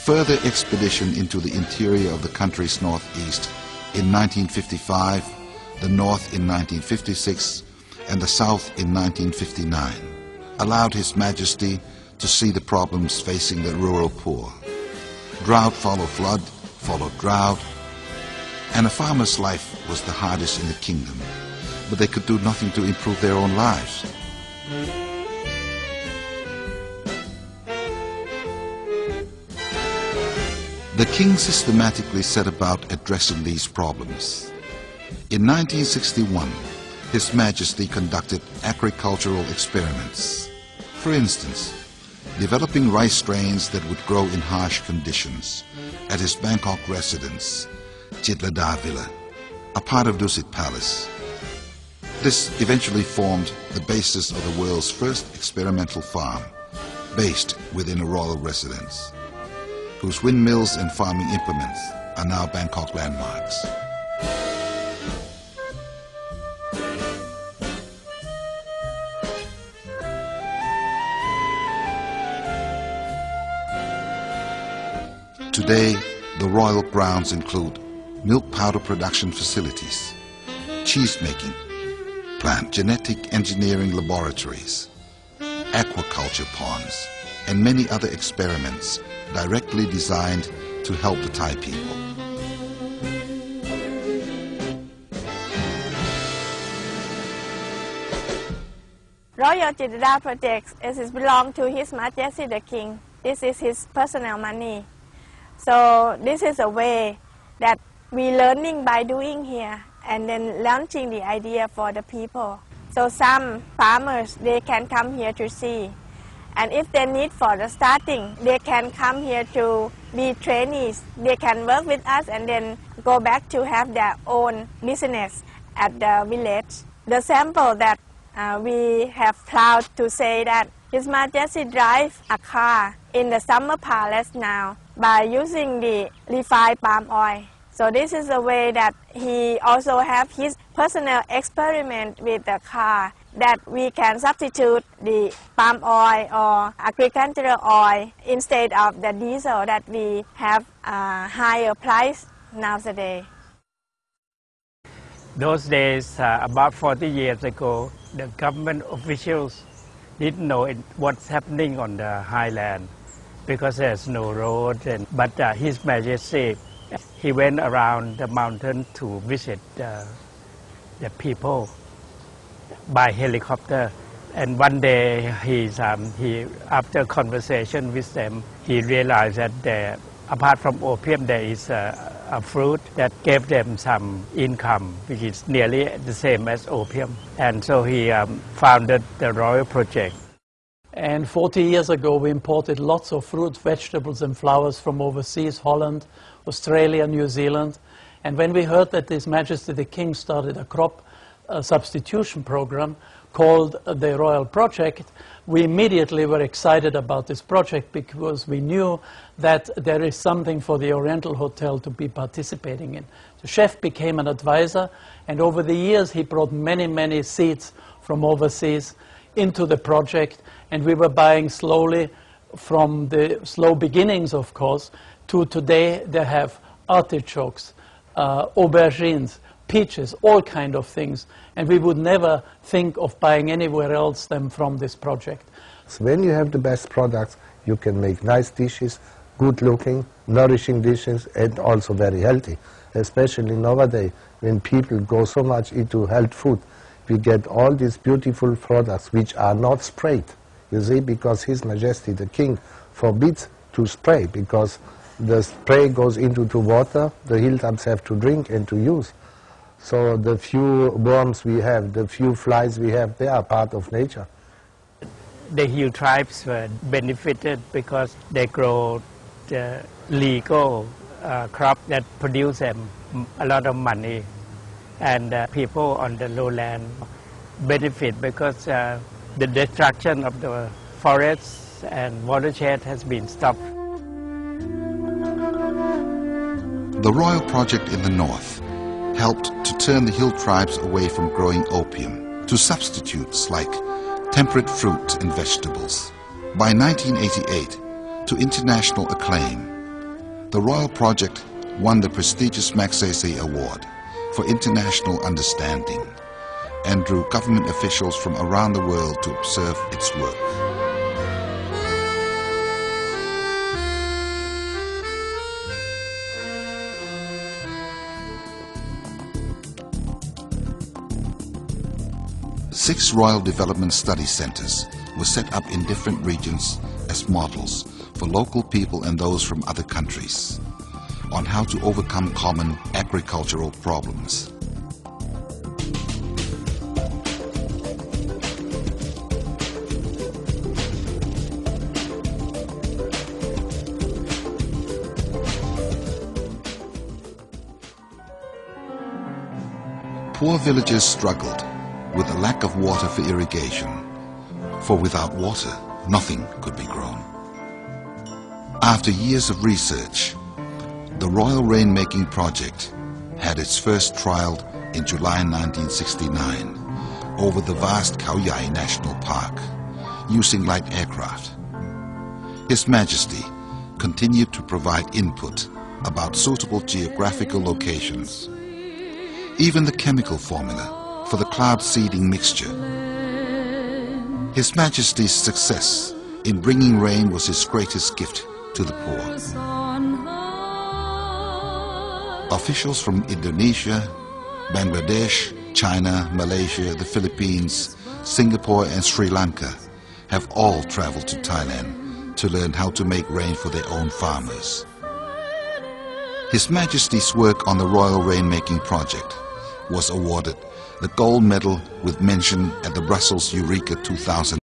further expedition into the interior of the country's northeast in 1955, the north in 1956, and the south in 1959, allowed His Majesty to see the problems facing the rural poor. Drought followed flood, followed drought, and a farmer's life was the hardest in the kingdom, but they could do nothing to improve their own lives. The king systematically set about addressing these problems. In 1961, His Majesty conducted agricultural experiments. For instance, developing rice strains that would grow in harsh conditions at his Bangkok residence, Chitlada Villa, a part of Dusit Palace. This eventually formed the basis of the world's first experimental farm, based within a royal residence, whose windmills and farming implements are now Bangkok landmarks. Today, the royal grounds include milk powder production facilities, cheese making, plant genetic engineering laboratories, aquaculture ponds, and many other experiments directly designed to help the Thai people. Royal Chitlada project belongs to His Majesty the King. This is his personal money. So this is a way that we learning by doing here and then launching the idea for the people. So some farmers, they can come here to see. And if they need for the starting, they can come here to be trainees. They can work with us and then go back to have their own business at the village. The sample that we have proud to say that His Majesty drive a car in the summer palace now by using the refined palm oil. So this is a way that he also have his personal experiment with the car, that we can substitute the palm oil or agricultural oil instead of the diesel that we have a higher price nowadays. Those days, about 40 years ago, the government officials didn't know what's happening on the highland because there's no road. But His Majesty, he went around the mountain to visit the people by helicopter. And one day, after conversation with them, he realized that apart from opium, there is a fruit that gave them some income, which is nearly the same as opium. And so he founded the Royal Project. And 40 years ago, we imported lots of fruit, vegetables, and flowers from overseas, Holland, Australia, New Zealand. And when we heard that His Majesty the King started a crop substitution program called the Royal Project, we immediately were excited about this project because we knew that there is something for the Oriental Hotel to be participating in. The chef became an advisor, and over the years he brought many, many seeds from overseas into the project, and we were buying slowly from the slow beginnings, of course, to today they have artichokes, aubergines, peaches, all kind of things, and we would never think of buying anywhere else than from this project. So when you have the best products, you can make nice dishes, good looking, nourishing dishes, and also very healthy. Especially nowadays, when people go so much into health food, we get all these beautiful products which are not sprayed. You see, because His Majesty the King forbids to spray, because the spray goes into the water, the hilltops have to drink and to use. So the few worms we have, the few flies we have, they are part of nature. The hill tribes were benefited because they grow the legal crop that produce them a lot of money. And people on the lowland benefit because the destruction of the forests and watershed has been stopped. The Royal Project in the north helped to turn the hill tribes away from growing opium to substitutes like temperate fruit and vegetables. By 1988, to international acclaim, The Royal Project won the prestigious Magsaysay Award for international understanding and drew government officials from around the world to observe its work. Six Royal Development Study Centers were set up in different regions as models for local people and those from other countries on how to overcome common agricultural problems. Poor villagers struggled with a lack of water for irrigation, for without water, nothing could be grown. After years of research, the Royal Rainmaking Project had its first trial in July 1969 over the vast Khao Yai National Park, using light aircraft. His Majesty continued to provide input about suitable geographical locations, even the chemical formula for the cloud seeding mixture. His Majesty's success in bringing rain was his greatest gift to the poor. Officials from Indonesia, Bangladesh, China, Malaysia, the Philippines, Singapore and Sri Lanka have all traveled to Thailand to learn how to make rain for their own farmers. His Majesty's work on the Royal Rainmaking Project was awarded the gold medal with mention at the Brussels Eureka 2000